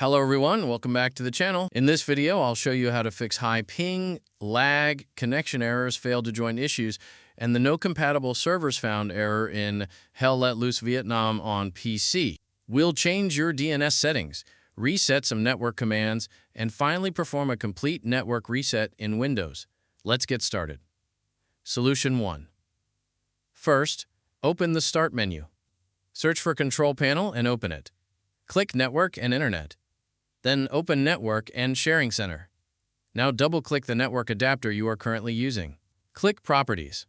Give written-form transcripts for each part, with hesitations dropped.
Hello everyone, welcome back to the channel. In this video, I'll show you how to fix high ping, lag, connection errors, failed to join issues, and the no compatible servers found error in Hell Let Loose Vietnam on PC. We'll change your DNS settings, reset some network commands, and finally perform a complete network reset in Windows. Let's get started. Solution 1. First, open the Start menu. Search for Control Panel and open it. Click Network and Internet. Then open Network and Sharing Center. Now double-click the network adapter you are currently using. Click Properties.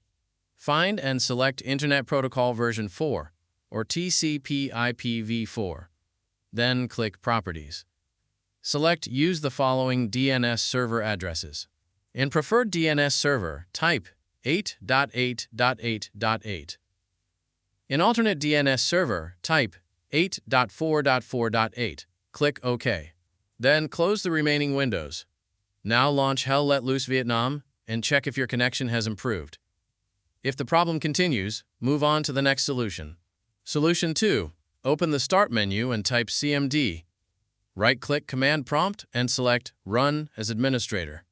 Find and select Internet Protocol version 4, or TCP/IPv4. Then click Properties. Select Use the following DNS server addresses. In preferred DNS server, type 8.8.8.8. In alternate DNS server, type 8.4.4.8. Click OK. Then close the remaining windows. Now launch Hell Let Loose Vietnam and check if your connection has improved. If the problem continues, move on to the next solution. Solution 2. Open the Start menu and type CMD. Right-click Command Prompt and select Run as Administrator.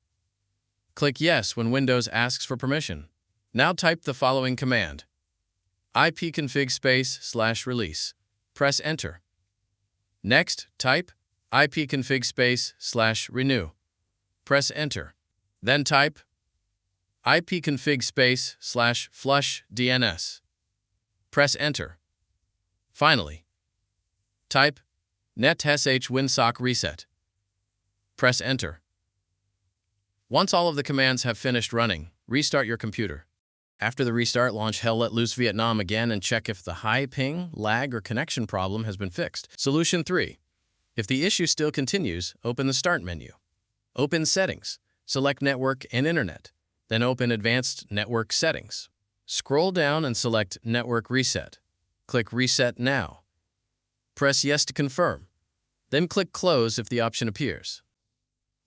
Click Yes when Windows asks for permission. Now type the following command: ipconfig /release. Press Enter. Next, type ipconfig /renew. Press Enter. Then type ipconfig /flush DNS. Press Enter. Finally, type netsh winsock reset. Press Enter. Once all of the commands have finished running, restart your computer. After the restart, launch Hell Let Loose Vietnam again and check if the high ping, lag, or connection problem has been fixed. Solution 3. If the issue still continues, open the Start menu. Open Settings. Select Network and Internet. Then open Advanced Network Settings. Scroll down and select Network Reset. Click Reset Now. Press Yes to confirm. Then click Close if the option appears.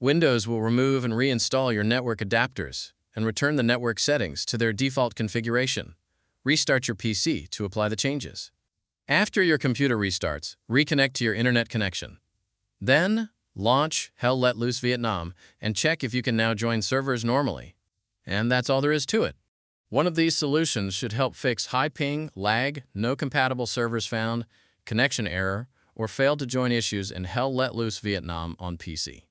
Windows will remove and reinstall your network adapters and return the network settings to their default configuration. Restart your PC to apply the changes. After your computer restarts, reconnect to your internet connection. Then, launch Hell Let Loose Vietnam and check if you can now join servers normally. And that's all there is to it. One of these solutions should help fix high ping, lag, no compatible servers found, connection error, or failed to join issues in Hell Let Loose Vietnam on PC.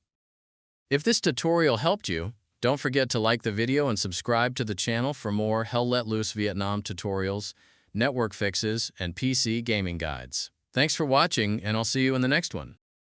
If this tutorial helped you, don't forget to like the video and subscribe to the channel for more Hell Let Loose Vietnam tutorials, network fixes, and PC gaming guides. Thanks for watching, and I'll see you in the next one.